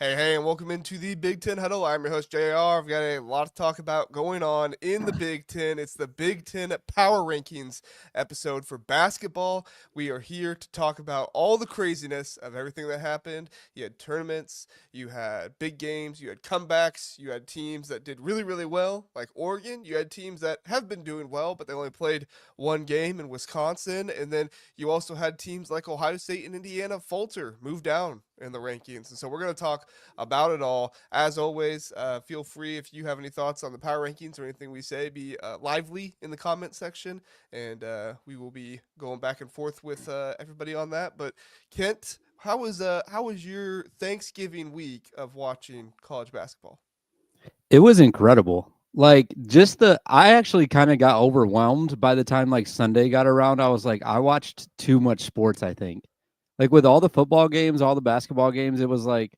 Hey, and welcome into the Big Ten Huddle. I'm your host, JR. We've got a lot to talk about going on in the Big Ten. It's the Big Ten Power Rankings episode for basketball. We are here to talk about all the craziness of everything that happened. You had tournaments, you had big games, you had comebacks, you had teams that did really, really well, like Oregon. You had teams that have been doing well, but they only played one game in Wisconsin. And then you also had teams like Ohio State and Indiana falter, move down in the rankings. And so we're going to talk about it all. As always, feel free if you have any thoughts on the power rankings or anything we say, be lively in the comment section, and we will be going back and forth with everybody on that. But Kent, how was your Thanksgiving week of watching college basketball? It was incredible. I actually kind of got overwhelmed by the time Sunday got around. I was like, I watched too much sports, I think. Like with all the football games, all the basketball games, it was like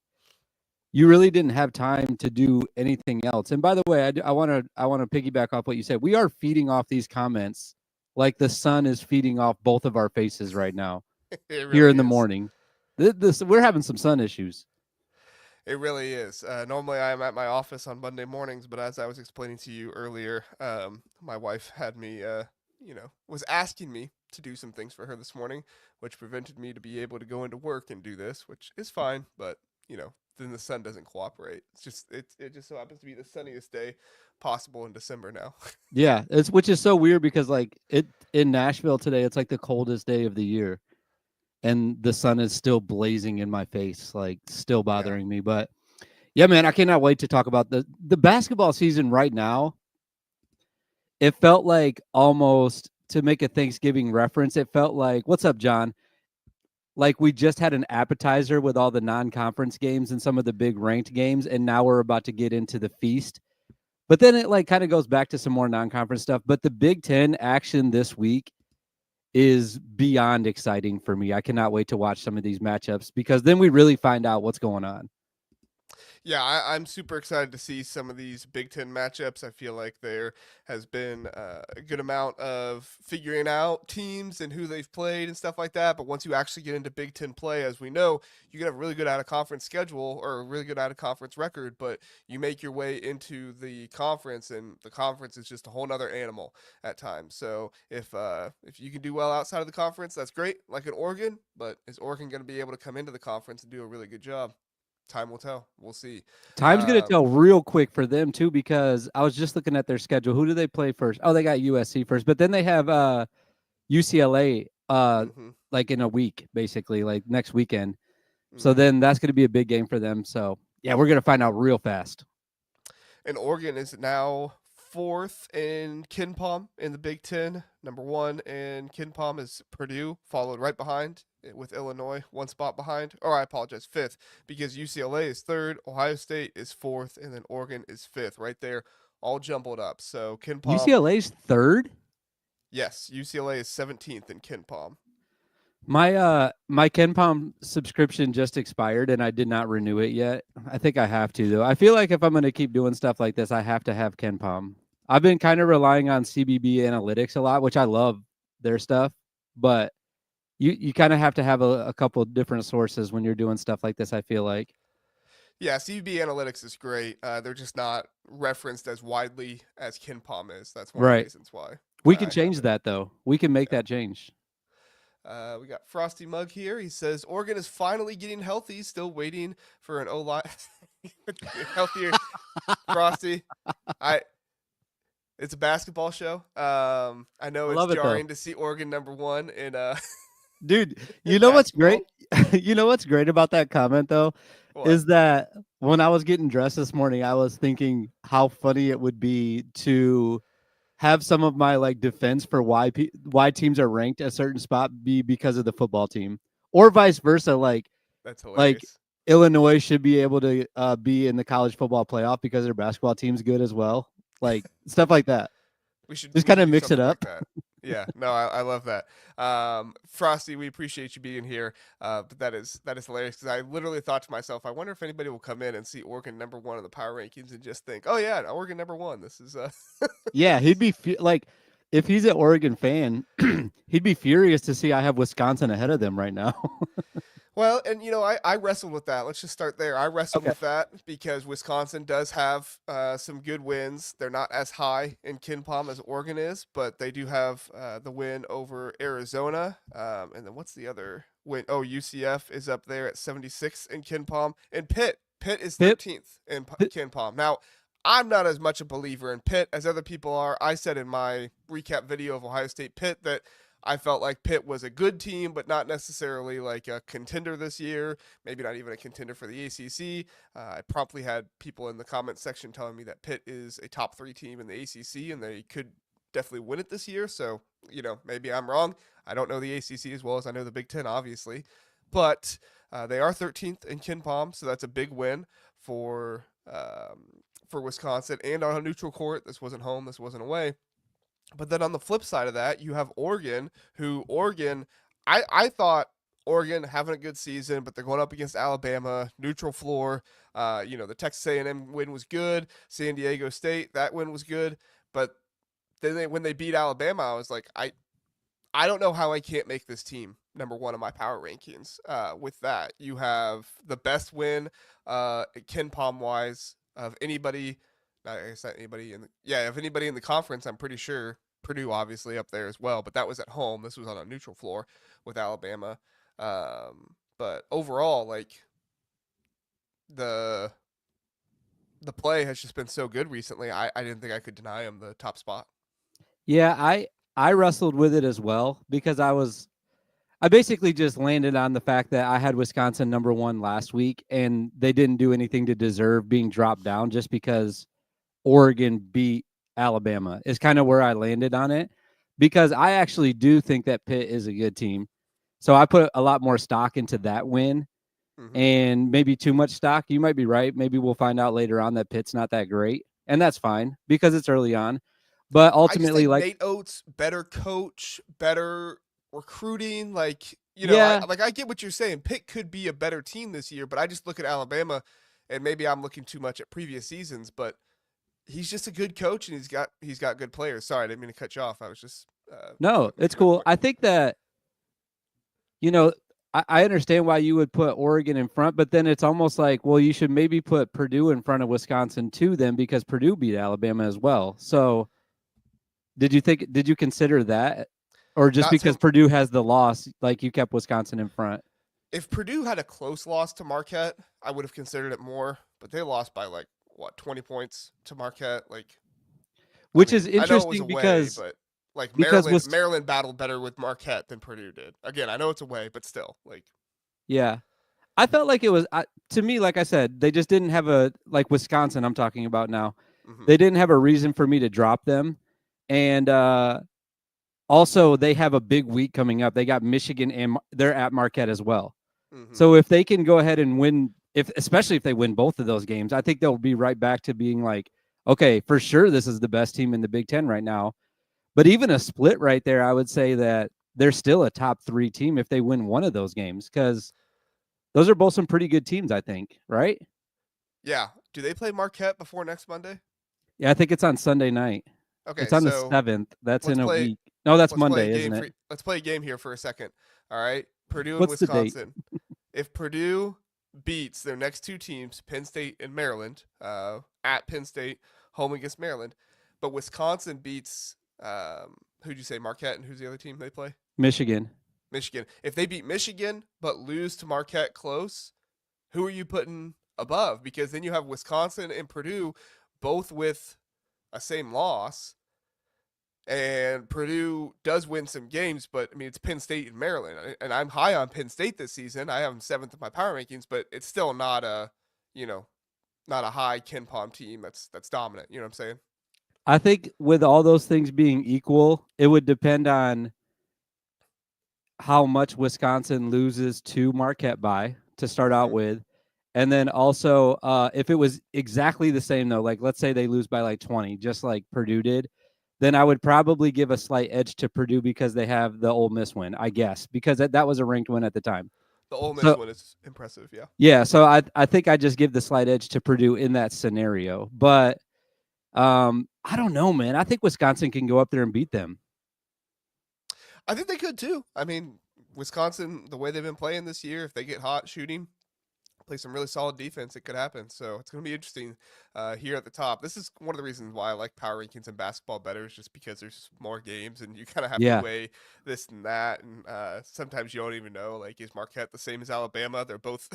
you really didn't have time to do anything else. And by the way, I want to piggyback off what you said. We are feeding off these comments like the sun is feeding off both of our faces right now It here in really the is. morning. We're having some sun issues. It really is. Normally, I am at my office on Monday mornings, but as I was explaining to you earlier, my wife had me, was asking me to do some things for her this morning, which prevented me to be able to go into work and do this, which is fine. But then the sun doesn't cooperate. It just so happens to be the sunniest day possible in December now. Yeah, it's which is so weird because it in Nashville today, it's like the coldest day of the year, and the sun is still blazing in my face, like still Yeah. bothering me. But yeah, man, I cannot wait to talk about the basketball season right now. It felt like almost to make a Thanksgiving reference. It felt like, what's up, John? Like we just had an appetizer with all the non-conference games and some of the big ranked games, and now we're about to get into the feast. But then it like kind of goes back to some more non-conference stuff. But the Big Ten action this week is beyond exciting for me. I cannot wait to watch some of these matchups because then we really find out what's going on. Yeah, I'm super excited to see some of these Big Ten matchups. I feel like there has been a good amount of figuring out teams and who they've played and stuff like that. But once you actually get into Big Ten play, as we know, you can have a really good out of conference schedule or a really good out of conference record, but you make your way into the conference, and the conference is just a whole nother animal at times. So if you can do well outside of the conference, that's great, like in Oregon. But is Oregon going to be able to come into the conference and do a really good job? Time will tell. We'll see. Time's going to Um, tell real quick for them too because I was just looking at their schedule. Who do they play first? Oh, they got USC first, but then they have UCLA hmm like in a week basically, like next weekend. So hmm then that's going to be a big game for them. So, yeah, we're going to find out real fast. And Oregon is now fourth in KenPom in the Big Ten. Number one in KenPom is Purdue, followed right behind with Illinois, one spot behind. Or I apologize, fifth, because UCLA is third, Ohio State is fourth, and then Oregon is fifth. Right there, all jumbled up. So KenPom, UCLA's third. yes, UCLA is 17th in KenPom. My KenPom subscription just expired and I did not renew it yet. I think I have to though. I feel like if I'm going to keep doing stuff like this, I have to have KenPom. I've been kind of relying on CBB Analytics a lot, which I love their stuff, but you kind of have to have a couple of different sources when you're doing stuff like this. I feel like Yeah, CB Analytics is great. They're just not referenced as widely as KenPom is. That's one of the right. reasons why We can I have change it. that though. We can make Yeah. that change. We got Frosty Mug here. He says Oregon is finally getting healthy. Still waiting for an O line healthier Frosty. I. It's a basketball show. I know I it's love it though. jarring to see Oregon number one Dude, you in know what's great? basketball. You know what's great about that comment though What? is that when I was getting dressed this morning, I was thinking how funny it would be to have some of my like defense for why teams are ranked a certain spot be because of the football team, or vice versa. That's Like hilarious. Illinois should be able to be in the college football playoff because their basketball team's good as well. Like stuff like that. We should Just we kind should of do mix it something like up. that. Yeah, no, I love that. Frosty, we appreciate you being here. But that is hilarious because I literally thought to myself, I wonder if anybody will come in and see Oregon number one in the power rankings and just think, oh yeah, Oregon number one. This is Yeah, he'd be like, if he's an Oregon fan, he'd be furious to see I have Wisconsin ahead of them right now. Well, and I wrestled with that. Let's just start there. I wrestled Okay. with that because Wisconsin does have some good wins. They're not as high in KenPom as Oregon is, but they do have the win over Arizona. And then what's the other win? Oh, UCF is up there at 76 in KenPom, and Pitt is Pip, 13th in Pip. KenPom. Now, I'm not as much a believer in Pitt as other people are. I said in my recap video of Ohio State Pitt that I felt like Pitt was a good team, but not necessarily like a contender this year. Maybe not even a contender for the ACC. I promptly had people in the comment section telling me that Pitt is a top 3 team in the ACC and they could definitely win it this year. So, maybe I'm wrong. I don't know the ACC as well as I know the Big Ten, obviously. But they are 13th in KenPom, so that's a big win for Wisconsin and on a neutral court. This wasn't home, this wasn't away. But then on the flip side of that, you have Oregon, I thought Oregon having a good season, but they're going up against Alabama, neutral floor. The Texas A&M win was good. San Diego State, that win was good. But then when they beat Alabama, I was like, I don't know how I can't make this team number one in my power rankings. With that, you have the best win, KenPom wise, of anybody. I guess not anybody of anybody in the conference. I'm pretty sure Purdue obviously up there as well, but that was at home. This was on a neutral floor with Alabama. But overall, like the play has just been so good recently. I didn't think I could deny him the top spot. Yeah, I wrestled with it as well because I basically just landed on the fact that I had Wisconsin number 1 last week, and they didn't do anything to deserve being dropped down just because Oregon beat Alabama is kind of where I landed on it, because I actually do think that Pitt is a good team. So I put a lot more stock into that win, and maybe too much stock. You might be right. Maybe we'll find out later on that Pitt's not that great, and that's fine because it's early on. But I just ultimately, think like, Nate Oates, better coach, better recruiting. Like, yeah, I get what you're saying. Pitt could be a better team this year, but I just look at Alabama, and maybe I'm looking too much at previous seasons, but he's just a good coach, and he's got good players. Sorry, I didn't mean to cut you off. I was just no, it's making a cool. point. I think that, you know, I understand why you would put Oregon in front, but then it's almost like, well, you should maybe put Purdue in front of Wisconsin too, then, because Purdue beat Alabama as well. So did you consider that? Or just Not because so. Purdue has the loss, like you kept Wisconsin in front? If Purdue had a close loss to Marquette, I would have considered it more, but they lost by like what 20 points to Marquette. Like, I Which is mean, I know it was interesting away, because but like because Maryland, was Maryland battled better with Marquette than Purdue did. Again, I know it's away, but still, like, yeah. I felt like it was to me, like I said, they just didn't have a, like Wisconsin I'm talking about now. mm-hmm, They didn't have a reason for me to drop them. And also they have a big week coming up. They got Michigan and they're at Marquette as well. mm-hmm. So if they can go ahead and win, especially if they win both of those games, I think they'll be right back to being like, okay, for sure this is the best team in the Big Ten right now. But even a split right there, I would say that they're still a top 3 team if they win one of those games, because those are both some pretty good teams, I think, right? Yeah. Do they play Marquette before next Monday? Yeah, I think it's on Sunday night. Okay, It's on the so 7th. That's let's in a play. week. No, that's Let's play a Monday, game isn't for. it? Let's play a game here for a second. All right, Purdue and What's the date? Wisconsin. If Purdue beats their next 2 teams, Penn State and Maryland, at Penn State, home against Maryland, but Wisconsin beats who'd you say Marquette, and who's the other team they play? Michigan. Michigan. If they beat Michigan but lose to Marquette close, who are you putting above? Because then you have Wisconsin and Purdue both with a same loss. And Purdue does win some games, but I mean, it's Penn State and Maryland. And I'm high on Penn State this season. I have them 7th in my power rankings, but it's still not not a high KenPom team that's dominant. You know what I'm saying? I think with all those things being equal, it would depend on how much Wisconsin loses to Marquette by to start out Mm-hmm. with. And then also, if it was exactly the same, though, like let's say they lose by like 20, just like Purdue did, then I would probably give a slight edge to Purdue because they have the Ole Miss win, I guess, because that was a ranked win at the time. The Ole Miss So, one is impressive. Yeah. yeah, so I think I just give the slight edge to Purdue in that scenario. But I don't know, man. I think Wisconsin can go up there and beat them. I think they could too. I mean, Wisconsin, the way they've been playing this year, if they get hot shooting, play some really solid defense, it could happen. So it's going to be interesting here at the top. This is one of the reasons why I like power rankings in basketball better, is just because there's more games and you kind of have to Yeah. weigh this and that. And sometimes you don't even know, like, is Marquette the same as Alabama? They're both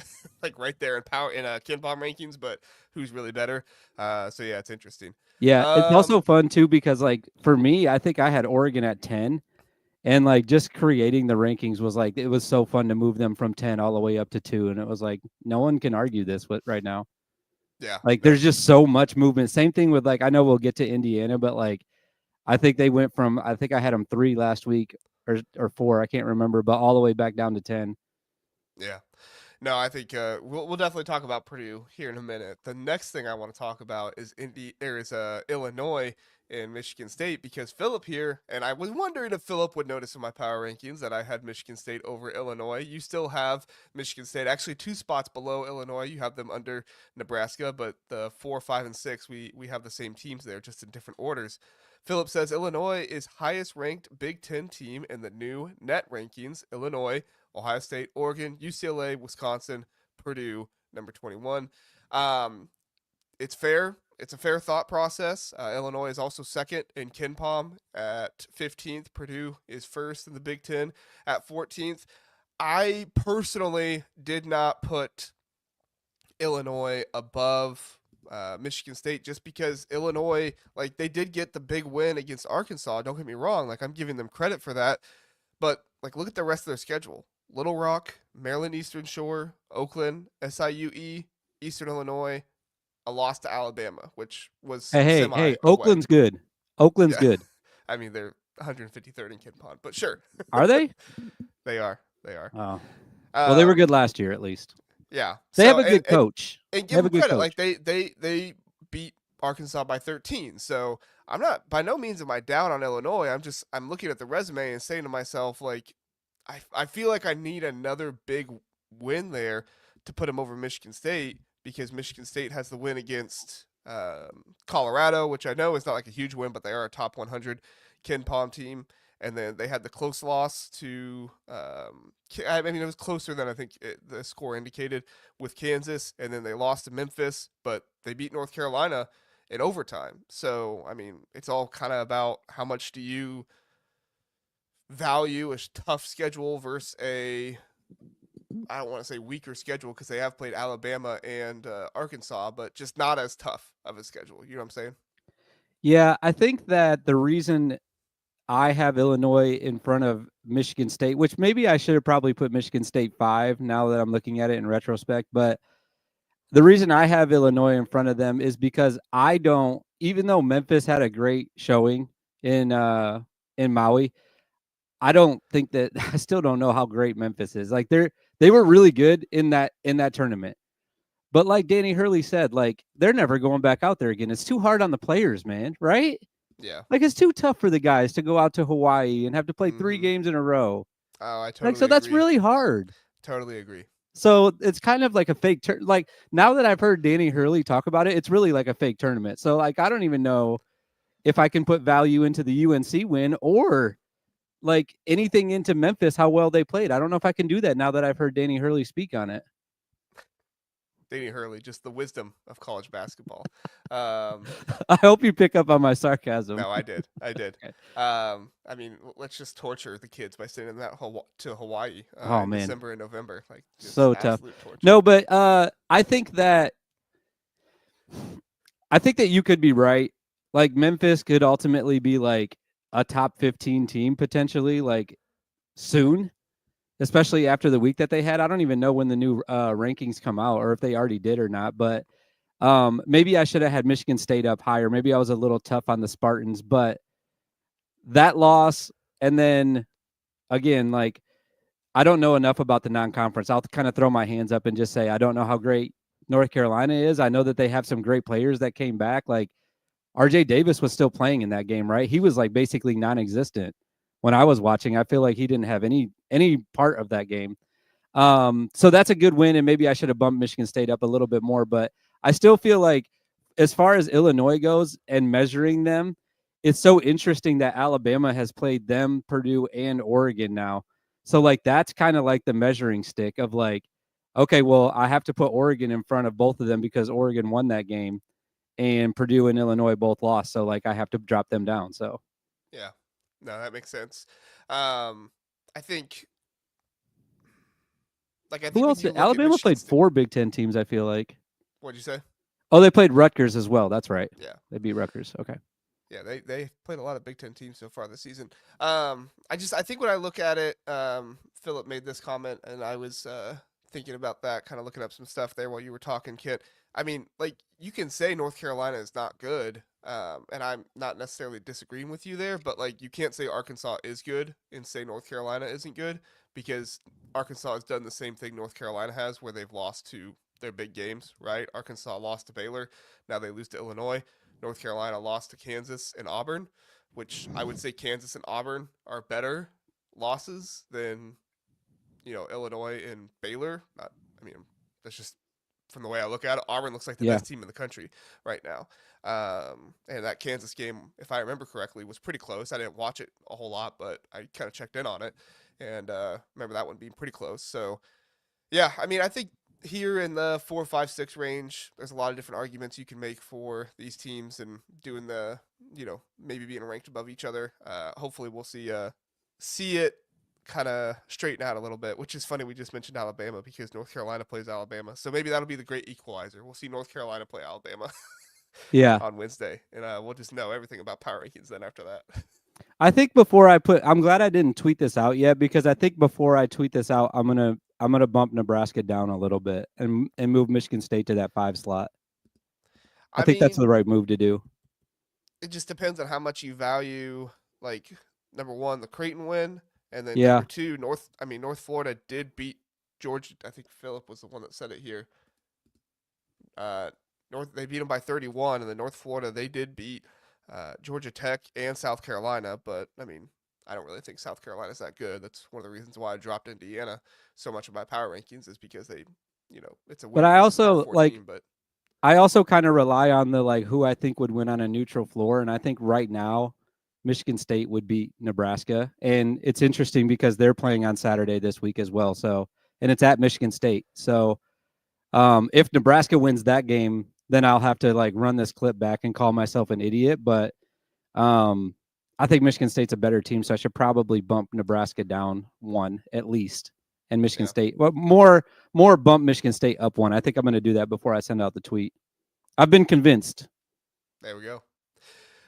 like right there in power in KenPom rankings, but who's really better? So yeah, it's interesting. Yeah. It's also Um, fun too, because like for me, I think I had Oregon at 10. And like just creating the rankings was like, it was so fun to move them from 10 all the way up to 2. And it was like, no one can argue this with right now. yeah, Like no, there's just so much movement. Same thing with like, I know we'll get to Indiana, but like, I think they went from, I think I had them 3 last week or 4. I can't remember, but all the way back down to 10. yeah. No, I think we'll definitely talk about Purdue here in a minute. The next thing I want to talk about is Illinois and Michigan State, because Philip here, and I was wondering if Philip would notice in my power rankings that I had Michigan State over Illinois. You still have Michigan State actually 2 spots below Illinois. You have them under Nebraska, but the 4, 5, and 6 we have the same teams there, just in different orders. Philip says Illinois is highest ranked Big Ten team in the new net rankings. Illinois, Ohio State, Oregon, UCLA, Wisconsin, Purdue, number 21. Um, it's fair. It's a fair thought process. Illinois is also second in KenPom at 15th. Purdue is first in the Big Ten at 14th. I personally did not put Illinois above Michigan State, just because Illinois, like, they did get the big win against Arkansas. Don't get me wrong. Like, I'm giving them credit for that. But, like, look at the rest of their schedule. Little Rock, Maryland Eastern Shore, Oakland, SIUE, Eastern Illinois, a loss to Alabama, which was Hey, semi a win. Oakland's good. Oakland's Yeah. good. I mean, they're 153rd in KenPom, but sure. Are they? They are. They are. Oh, well, they were good last year at least. Yeah. They So, have a good coach. and They give have a them good credit. coach. Like, they beat Arkansas by 13. So I'm not, by no means am I down on Illinois. I'm looking at the resume and saying to myself, like, I feel like I need another big win there to put them over Michigan State, because Michigan State has the win against Colorado, which I know is not like a huge win, but they are a top 100 KenPom team. And then they had the close loss to, I mean, it was closer than I think the score indicated, with Kansas. And then they lost to Memphis, but they beat North Carolina in overtime. So, I mean, it's all kind of about how much do you value a tough schedule versus I don't want to say weaker schedule, because they have played Alabama and Arkansas, but just not as tough of a schedule. You know what I'm saying? Yeah, I think that the reason I have Illinois in front of Michigan State, which maybe I should have probably put Michigan State 5 now that I'm looking at it in retrospect, but the reason I have Illinois in front of them is because I don't, even though Memphis had a great showing in Maui, I don't think that I still don't know how great Memphis is. Like they were really good in that tournament. But like Danny Hurley said, like they're never going back out there again. It's too hard on the players, man, right? Yeah. Like it's too tough for the guys to go out to Hawaii and have to play 3 Mm-hmm. games in a row. Oh, I Like totally so that's agree. really hard. Totally agree. So it's kind of like a fake like now that I've heard Danny Hurley talk about it, it's really like a fake tournament. So like I don't even know if I can put value into the UNC win or like anything into Memphis, how well they played. I don't know if I can do that now that I've heard Danny Hurley speak on it. Danny Hurley, just the wisdom of college basketball. I hope you pick up on my sarcasm. No, I did. Okay. I mean, let's just torture the kids by sending that to Hawaii Oh, in man. December and November. Like, just So tough. absolute torture. No, but I think that you could be right. Like Memphis could ultimately be like a top 15 team potentially, like soon, especially after the week that they had. I don't even know when the new rankings come out or if they already did or not, but maybe I should have had Michigan State up higher. Maybe I was a little tough on the Spartans, but that loss, and then again, like I don't know enough about the non-conference. I'll kind of throw my hands up and just say I don't know how great North Carolina is. I know that they have some great players that came back. Like RJ Davis was still playing in that game, right? He was like basically non-existent when I was watching. I feel like he didn't have any part of that game. So that's a good win, and maybe I should have bumped Michigan State up a little bit more, but I still feel like as far as Illinois goes and measuring them, it's so interesting that Alabama has played them, Purdue, and Oregon now. So like that's kind of like the measuring stick of like, okay, well, I have to put Oregon in front of both of them because Oregon won that game and Purdue and Illinois both lost. So like I have to drop them down. So Yeah. No, that makes sense. I think I who think when else? you look at Alabama Michigan played State, 4 Big Ten teams, I feel like. what'd you say? Oh, they played Rutgers as well. That's right. Yeah. They beat Rutgers. Okay. Yeah, they played a lot of Big Ten teams so far this season. I think when I look at it, Philip made this comment, and I was thinking about that, kind of looking up some stuff there while you were talking, Kit. I mean, like you can say North Carolina is not good, and I'm not necessarily disagreeing with you there, but like you can't say Arkansas is good and say North Carolina isn't good because Arkansas has done the same thing North Carolina has, where they've lost to their big games, right? Arkansas lost to Baylor, now they lose to Illinois. North Carolina lost to Kansas and Auburn, which I would say Kansas and Auburn are better losses than Illinois and Baylor. Not, I mean, that's just from the way I look at it. Auburn looks like the Yeah. best team in the country right now. And that Kansas game, if I remember correctly, was pretty close. I didn't watch it a whole lot, but I kind of checked in on it and remember that one being pretty close. So, yeah, I mean, I think here in the 4, 5, 6 range, there's a lot of different arguments you can make for these teams and doing the, maybe being ranked above each other. Hopefully, we'll see it kind of straighten out a little bit. Which is funny. We just mentioned Alabama because North Carolina plays Alabama, so maybe that'll be the great equalizer. We'll see North Carolina play Alabama Yeah. on Wednesday, and we'll just know everything about power rankings then after that. I think I'm glad I didn't tweet this out yet because I think before I tweet this out, I'm gonna bump Nebraska down a little bit and move Michigan State to that 5 slot. I think that's the right move to do. It just depends on how much you value, like number one, the Creighton win, and then Yeah. number two, North Florida did beat Georgia. I think Philip was the one that said it here. They beat them by 31, and then North Florida they did beat Georgia Tech and South Carolina. But I mean, I don't really think South Carolina's that good. That's one of the reasons why I dropped Indiana so much of my power rankings is because they, it's a win. But I also team, but I also kind of rely on the like who I think would win on a neutral floor, and I think right now Michigan State would beat Nebraska, and it's interesting because they're playing on Saturday this week as well. So, and it's at Michigan State. So, if Nebraska wins that game, then I'll have to like run this clip back and call myself an idiot. But I think Michigan State's a better team, so I should probably bump Nebraska down 1 at least, and Michigan State. Well, more bump Michigan State up 1. I think I'm going to do that before I send out the tweet. I've been convinced. There we go.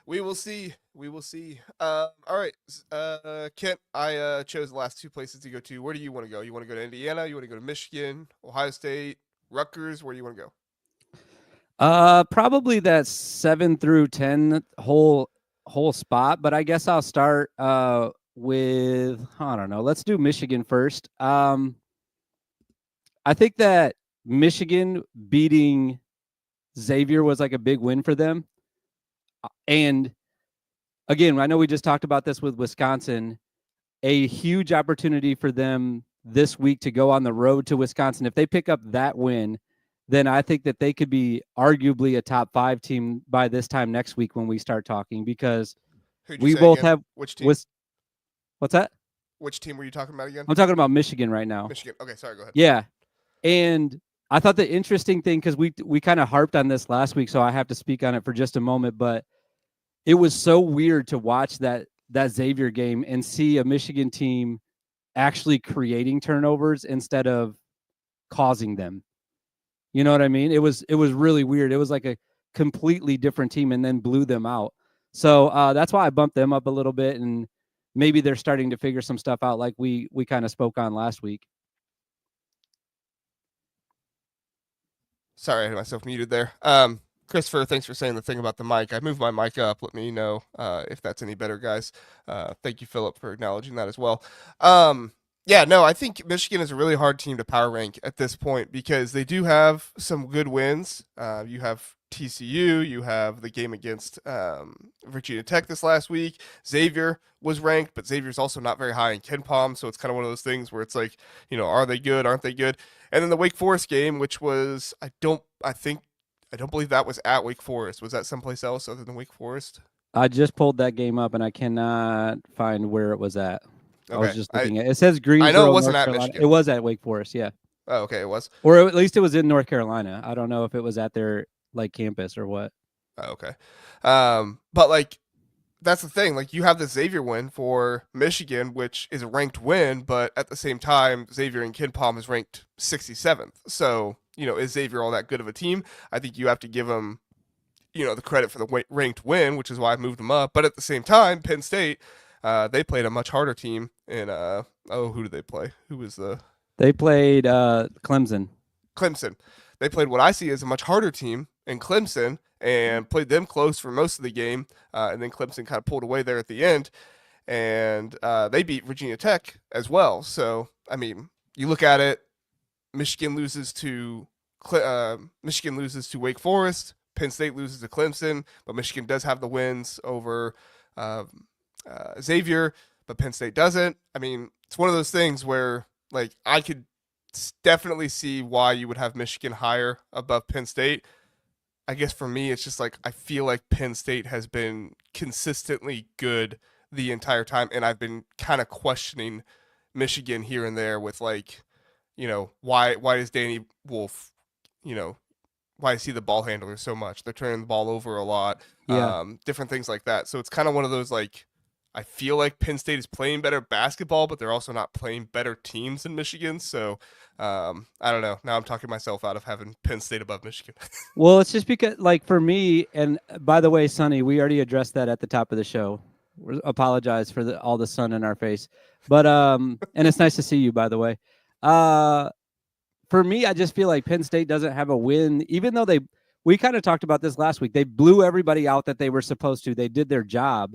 We will see. All right, Kent. I chose the last 2 places to go to. Where do you want to go? You want to go to Indiana? You want to go to Michigan, Ohio State, Rutgers? Where do you want to go? Probably that 7 through 10 whole spot. But I guess I'll start with I don't know. Let's do Michigan first. I think that Michigan beating Xavier was like a big win for them. And again, I know we just talked about this with Wisconsin, a huge opportunity for them this week to go on the road to Wisconsin. If they pick up that win, then I think that they could be arguably a top 5 team by this time next week when we start talking because we both again? have which team? What's that? Which team were you talking about again? I'm talking about Michigan right now. Michigan. Okay, sorry, go ahead. Yeah. And I thought the interesting thing, because we kind of harped on this last week, so I have to speak on it for just a moment, but it was so weird to watch that Xavier game and see a Michigan team actually creating turnovers instead of causing them. You know what I mean? It was really weird. It was like a completely different team and then blew them out. So that's why I bumped them up a little bit, and maybe they're starting to figure some stuff out like we kind of spoke on last week. Sorry, I had myself muted there. Christopher, thanks for saying the thing about the mic. I moved my mic up. Let me know if that's any better, guys. Thank you, Philip, for acknowledging that as well. Yeah, no, I think Michigan is a really hard team to power rank at this point because they do have some good wins. You have TCU, you have the game against Virginia Tech this last week. Xavier was ranked, but Xavier's also not very high in KenPom, so it's kind of one of those things where it's like, are they good? Aren't they good? And then the Wake Forest game, which was, I don't believe that was at Wake Forest. Was that someplace else other than Wake Forest? I just pulled that game up, and I cannot find where it was at. I was Okay. just looking at it. It says I know it Greensboro, wasn't North at Carolina. Michigan. It was at Wake Forest, yeah. Oh, okay, it was. Or at least it was in North Carolina. I don't know if it was at their like campus or what. Oh, okay. But like that's the thing. Like you have the Xavier win for Michigan, which is a ranked win, but at the same time, Xavier and KenPom is ranked 67th. So is Xavier all that good of a team? I think you have to give them the credit for the ranked win, which is why I moved them up. But at the same time, Penn State, they played a much harder team. And who did they play? Who was the? They played Clemson. Clemson. They played what I see as a much harder team in Clemson and played them close for most of the game. And then Clemson kind of pulled away there at the end. And they beat Virginia Tech as well. So, I mean, you look at it, Michigan loses to Wake Forest. Penn State loses to Clemson, but Michigan does have the wins over Xavier, but Penn State doesn't. I mean, it's one of those things where, like, I could definitely see why you would have Michigan higher above Penn State. I guess for me, it's just like I feel like Penn State has been consistently good the entire time, and I've been kind of questioning Michigan here and there with like, why is Danny Wolf, why is he the ball handler so much? They're turning the ball over a lot, different things like that. So it's kind of one of those like, I feel like Penn State is playing better basketball, but they're also not playing better teams than Michigan. So I don't know. Now I'm talking myself out of having Penn State above Michigan. Well, it's just because, like, for me, and by the way, Sonny, we already addressed that at the top of the show. We apologize for all the sun in our face, but and it's nice to see you, by the way. For me, I just feel like Penn State doesn't have a win, even though we kind of talked about this last week. They blew everybody out that they were supposed to. They did their job.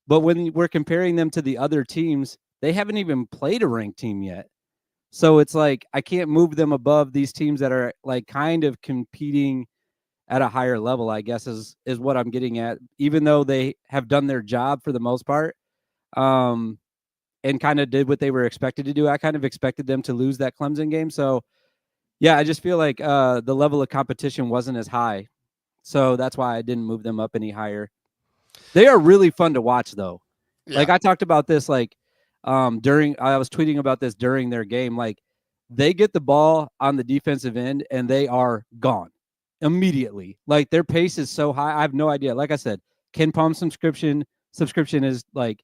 But when we're comparing them to the other teams, they haven't even played a ranked team yet. So it's like I can't move them above these teams that are like kind of competing at a higher level, I guess is what I'm getting at, even though they have done their job for the most part, and kind of did what they were expected to do. I kind of expected them to lose that Clemson game. So, yeah, I just feel like the level of competition wasn't as high. So that's why I didn't move them up any higher. They are really fun to watch, though. Yeah. Like I talked about this, like I was tweeting about this during their game. Like they get the ball on the defensive end and they are gone immediately. Like their pace is so high. I have no idea. Like I said, KenPom subscription is like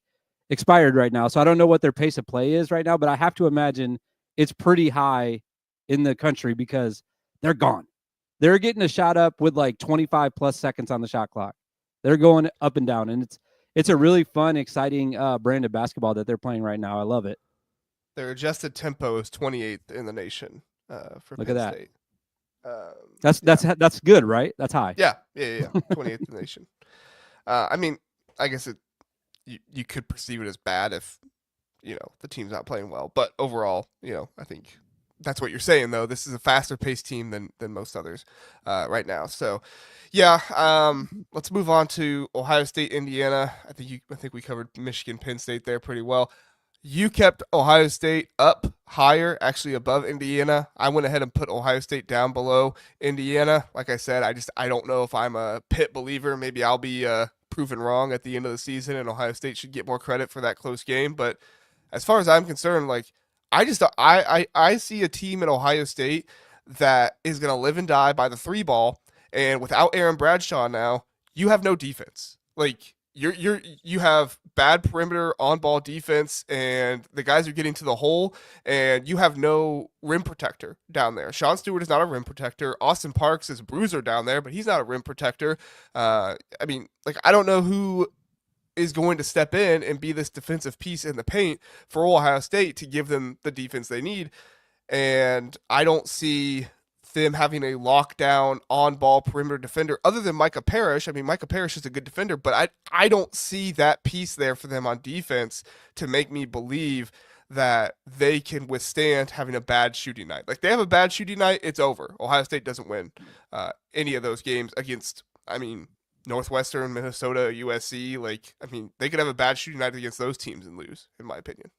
expired right now, so I don't know what their pace of play is right now. But I have to imagine it's pretty high in the country because they're gone. They're getting a shot up with like 25 plus seconds on the shot clock. They're going up and down, and it's a really fun, exciting brand of basketball that they're playing right now. I love it. Their adjusted tempo is 28th in the nation for Look Penn at that. That's good, right? That's high. Yeah. 28th in the nation. I mean, I guess you could perceive it as bad if the team's not playing well, but overall, I think that's what you're saying, though. This is a faster paced team than most others right now. So, yeah, let's move on to Ohio State, Indiana. I think we covered Michigan, Penn State there pretty well. You kept Ohio State up higher, actually above Indiana. I went ahead and put Ohio State down below Indiana. Like I said, I don't know if I'm a Pitt believer. Maybe I'll be proven wrong at the end of the season, and Ohio State should get more credit for that close game. But as far as I'm concerned, like I see a team in Ohio State that is going to live and die by the three ball, and without Aaron Bradshaw now, you have no defense. Like you have bad perimeter on ball defense, and the guys are getting to the hole, and you have no rim protector down there. Sean Stewart is not a rim protector. Austin Parks is a bruiser down there, but he's not a rim protector. I mean, like I don't know who is going to step in and be this defensive piece in the paint for Ohio State to give them the defense they need. And I don't see them having a lockdown on-ball perimeter defender other than Micah Parrish. I mean, Micah Parrish is a good defender, but I don't see that piece there for them on defense to make me believe that they can withstand having a bad shooting night. Like, they have a bad shooting night, it's over. Ohio State doesn't win any of those games against, Northwestern, Minnesota, USC. Like, they could have a bad shooting night against those teams and lose, in my opinion.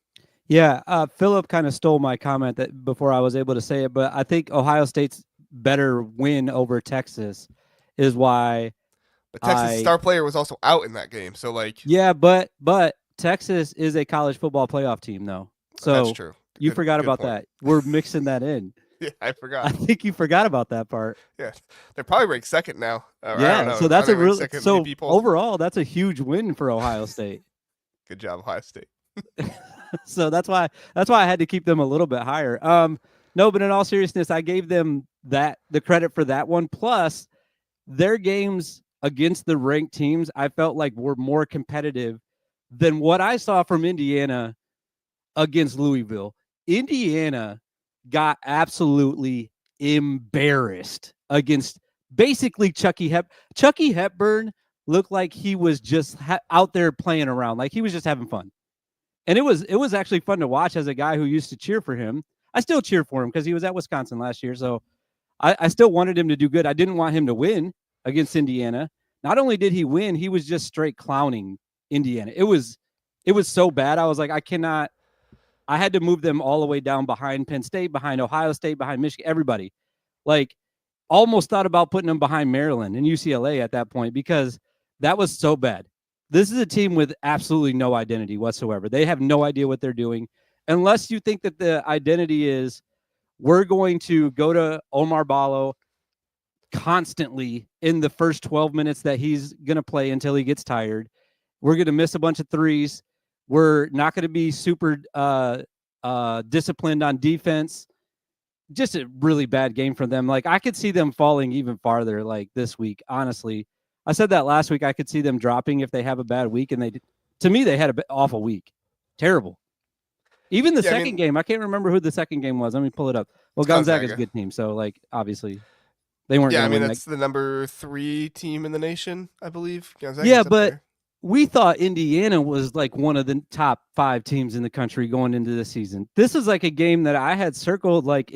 Yeah, Philip kind of stole my comment that before I was able to say it, but I think Ohio State's better win over Texas is why. But Texas' star player was also out in that game, so like. Yeah, but Texas is a college football playoff team, though. That's So true. you forgot Good about point. that. We're mixing that in. Yeah, I I forgot. think you forgot about that part. Yeah, they're probably ranked second now. I don't Yeah. So know. Are that's they a ranked real. second in So AP polls? overall, that's a huge win for Ohio State. Good job, Ohio State. So that's why I had to keep them a little bit higher. No, but in all seriousness, I gave them the credit for that one. Plus, their games against the ranked teams, I felt like were more competitive than what I saw from Indiana against Louisville. Indiana got absolutely embarrassed against basically Chucky Hepburn looked like he was just out there playing around, like he was just having fun. And it was actually fun to watch as a guy who used to cheer for him. I still cheer for him because he was at Wisconsin last year, so I still wanted him to do good. I didn't want him to win against Indiana. Not only did he win, he was just straight clowning Indiana. It was so bad. I was like, I cannot. I had to move them all the way down behind Penn State, behind Ohio State, behind Michigan, everybody. Like, almost thought about putting them behind Maryland and UCLA at that point because that was so bad. This is a team with absolutely no identity whatsoever. They have no idea what they're doing. Unless you think that the identity is we're going to go to Omar Ballo constantly in the first 12 minutes that he's going to play until he gets tired. We're going to miss a bunch of threes. We're not going to be super disciplined on defense. Just a really bad game for them. Like, I could see them falling even farther like this week, honestly. I said that last week. I could see them dropping if they have a bad week, and to me, they had an awful week. Terrible. Even the second game, I can't remember who the second game was. Let me pull it up. Well, Gonzaga's a good team, so, like, obviously they weren't going to win. That's the number 3 team in the nation, I believe. Gonzaga's yeah, up but there. We thought Indiana was like one of the top 5 teams in the country going into this season. This is like a game that I had circled. Like,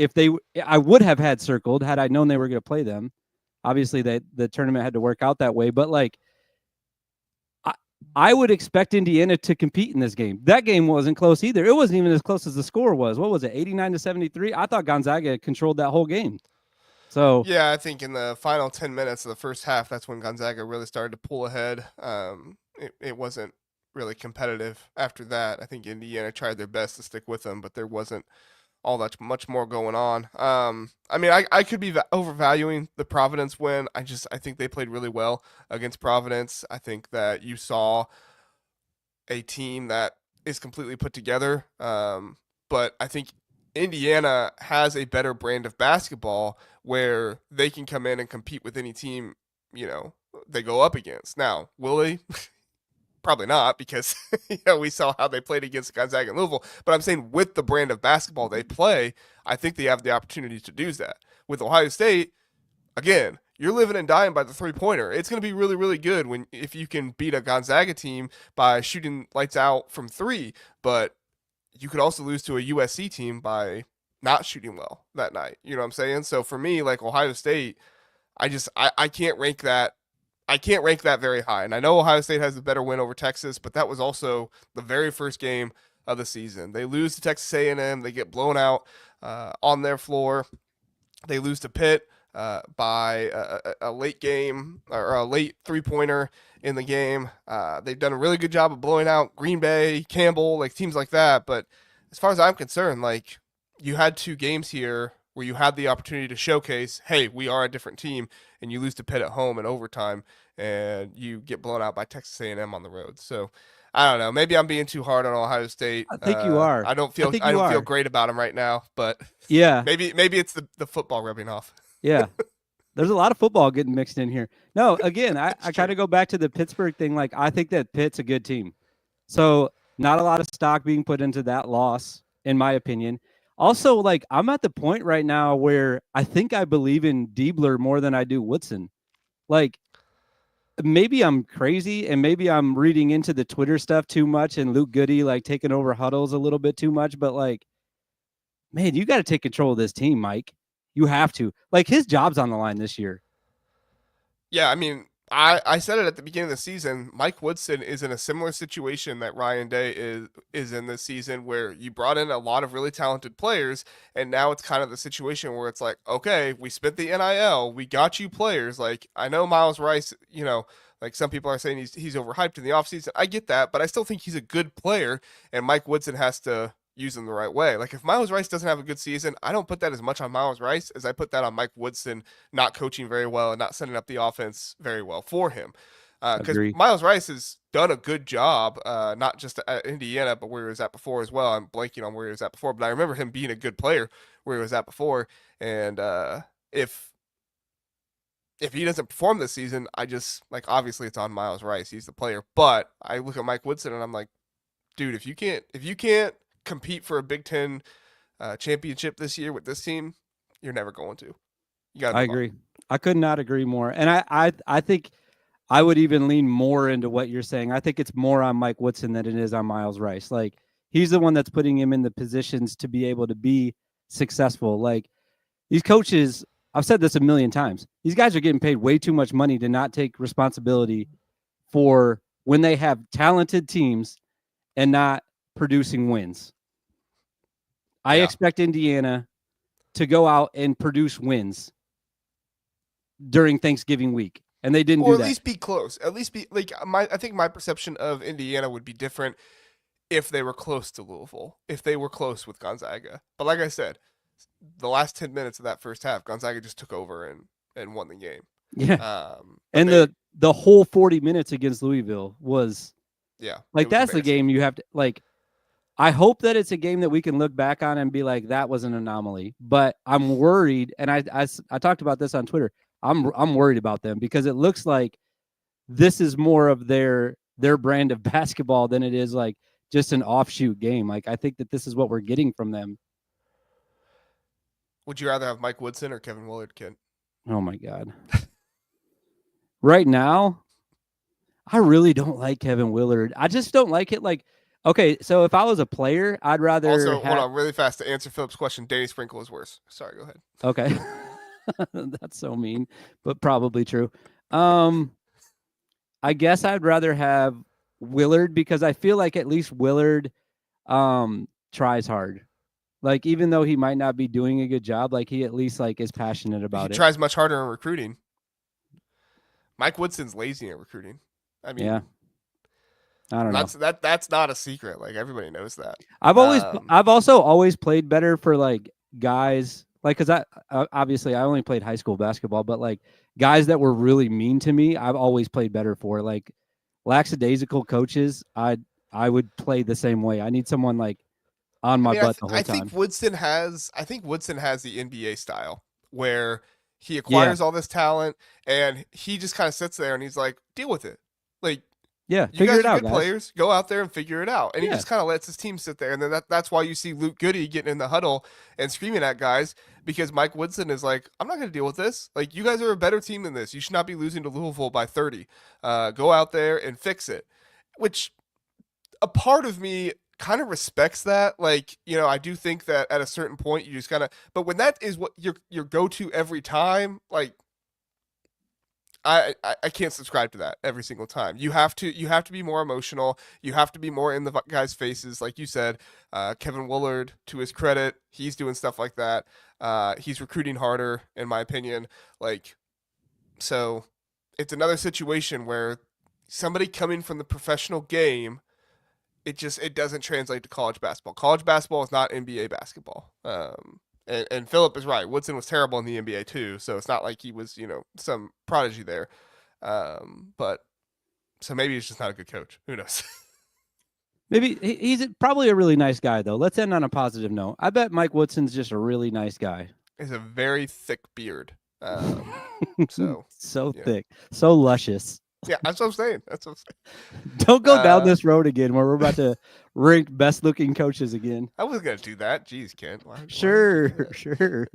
I would have had circled had I known they were going to play them. Obviously, the tournament had to work out that way, but like, I would expect Indiana to compete in this game. That game wasn't close either. It wasn't even as close as the score was. What was it, 89-73? I thought Gonzaga controlled that whole game. So yeah, I think in the final 10 minutes of the first half, that's when Gonzaga really started to pull ahead. It wasn't really competitive after that. I think Indiana tried their best to stick with them, but there wasn't all that much more going on. I mean, I could be overvaluing the Providence win. I think they played really well against Providence. I think that you saw a team that is completely put together. But I think Indiana has a better brand of basketball where they can come in and compete with any team, they go up against. Now, will they? Probably not, because we saw how they played against Gonzaga and Louisville. But I'm saying with the brand of basketball they play, I think they have the opportunity to do that. With Ohio State, again, you're living and dying by the 3-pointer. It's going to be really, really good if you can beat a Gonzaga team by shooting lights out from 3. But you could also lose to a USC team by not shooting well that night. You know what I'm saying? So for me, like Ohio State, I can't rank that. I can't rank that very high. And I know Ohio State has a better win over Texas, but that was also the very first game of the season. They lose to Texas A&M. They get blown out on their floor. They lose to Pitt by a late game or a late 3-pointer in the game. They've done a really good job of blowing out Green Bay, Campbell, like teams like that. But as far as I'm concerned, like, you had 2 games here where you had the opportunity to showcase, hey, we are a different team, and you lose to Pitt at home in overtime, and you get blown out by Texas A&M on the road. So I don't know. Maybe I'm being too hard on Ohio State. I think you are. I don't feel great about them right now, but yeah, maybe it's the football rubbing off. Yeah. There's a lot of football getting mixed in here. No, again, I kind of go back to the Pittsburgh thing. Like, I think that Pitt's a good team. So not a lot of stock being put into that loss, in my opinion. Also, like, I'm at the point right now where I think I believe in Diebler more than I do Woodson. Like, maybe I'm crazy and maybe I'm reading into the Twitter stuff too much and Luke Goody, like, taking over huddles a little bit too much. But, like, man, you got to take control of this team, Mike. You have to. Like, his job's on the line this year. Yeah, I mean, I said it at the beginning of the season. Mike Woodson is in a similar situation that Ryan Day is in this season, where you brought in a lot of really talented players, and now it's kind of the situation where it's like, okay, we spent the NIL, we got you players. Like, I know Miles Rice, Like some people are saying he's overhyped in the offseason. I get that, but I still think he's a good player, and Mike Woodson has to use him the right way. Like if Miles Rice doesn't have a good season, I don't put that as much on Miles Rice as I put that on Mike Woodson not coaching very well and not setting up the offense very well for him. Because Miles Rice has done a good job, not just at Indiana, but where he was at before as well. I'm blanking on where he was at before, but I remember him being a good player where he was at before. And if he doesn't perform this season, I just like obviously it's on Miles Rice. He's the player. But I look at Mike Woodson and I'm like, dude, if you can't compete for a Big Ten championship this year with this team, you're never going to. You got. I agree. I could not agree more. And I think I would even lean more into what you're saying. I think it's more on Mike Woodson than it is on Miles Rice. Like he's the one that's putting him in the positions to be able to be successful. Like these coaches, I've said this a million times. These guys are getting paid way too much money to not take responsibility for when they have talented teams and not producing wins. I expect Indiana to go out and produce wins during Thanksgiving week. And they didn't do that. Or at least be close. At least be like I think my perception of Indiana would be different if they were close to Louisville, if they were close with Gonzaga. But like I said, the last 10 minutes of that first half, Gonzaga just took over and won the game. Yeah. And the whole 40 minutes against Louisville was like that's the game you have to like. I hope that it's a game that we can look back on and be like, that was an anomaly. But I'm worried, and I talked about this on Twitter. I'm worried about them because it looks like this is more of their brand of basketball than it is like just an offshoot game. Like I think that this is what we're getting from them. Would you rather have Mike Woodson or Kevin Willard, Kent? Oh my God. Right now, I really don't like Kevin Willard. I just don't like it. Like, okay, so if I was a player, I'd rather hold on really fast to answer Philip's question. Danny Sprinkle is worse. Sorry, go ahead. Okay. That's so mean, but probably true. I guess I'd rather have Willard because I feel like at least Willard tries hard. Like even though he might not be doing a good job, like he at least like is passionate about it. He tries much harder in recruiting. Mike Woodson's lazy in recruiting. I mean, yeah. I don't know. That's not a secret. Like everybody knows that. I've also always played better for like guys like because I obviously I only played high school basketball, but like guys that were really mean to me, I've always played better for. Like lackadaisical coaches, I would play the same way. I need someone like on my butt the whole time. I think Woodson has the NBA style where he acquires all this talent and he just kind of sits there and he's like, deal with it. Like, yeah, you guys are good players. Go out there and figure it out. And he just kind of lets his team sit there. And then that's why you see Luke Goody getting in the huddle and screaming at guys because Mike Woodson is like, I'm not going to deal with this. Like, you guys are a better team than this. You should not be losing to Louisville by 30. Go out there and fix it. Which a part of me kind of respects that. Like, you know, I do think that at a certain point you just kind of, but when that is what your go-to every time, like, I can't subscribe to that every single time. You have to be more emotional. You have to be more in the guys' faces, like you said. Kevin Willard, to his credit, he's doing stuff like that. He's recruiting harder, in my opinion. Like, so it's another situation where somebody coming from the professional game, it doesn't translate to college basketball. College basketball is not NBA basketball. And Philip is right. Woodson was terrible in the NBA too, so it's not like he was, you know, some prodigy there. But so maybe he's just not a good coach. Who knows? Maybe he's probably a really nice guy, though. Let's end on a positive note. I bet Mike Woodson's just a really nice guy. He has a very thick beard. So thick, so luscious. Yeah, that's what I'm saying. Don't go down this road again where we're about to rank best looking coaches again. I wasn't going to do that. Jeez, Kent. Sure.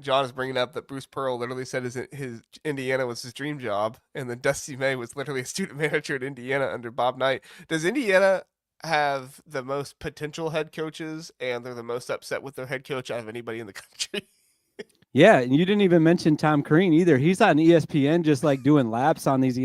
John is bringing up that Bruce Pearl literally said his Indiana was his dream job, and then Dusty May was literally a student manager at Indiana under Bob Knight. Does Indiana have the most potential head coaches, and they're the most upset with their head coach out of anybody in the country? Yeah, and you didn't even mention Tom Crean either. He's on ESPN just like doing laps on these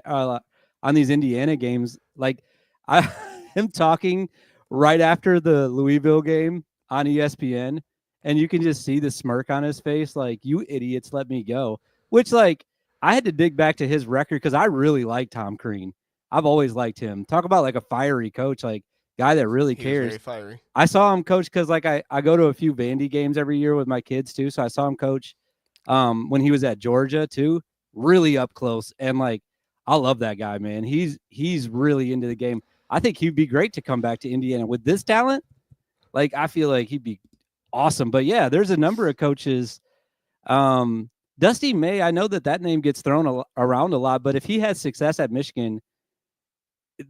on these Indiana games. Like I am talking right after the Louisville game on ESPN, and you can just see the smirk on his face, like, you idiots, let me go. Which, like, I had to dig back to his record because I really like Tom Crean. I've always liked him. Talk about like a fiery coach, like guy that really He was very cares. fiery. I saw him coach because like I go to a few Vandy games every year with my kids too. So I saw him coach when he was at Georgia too, really up close. And like I love that guy, man. He's really into the game. I think he'd be great to come back to Indiana with this talent. Like I feel like he'd be awesome. But yeah, there's a number of coaches. Dusty May, I know that name gets thrown around a lot, but if he has success at Michigan,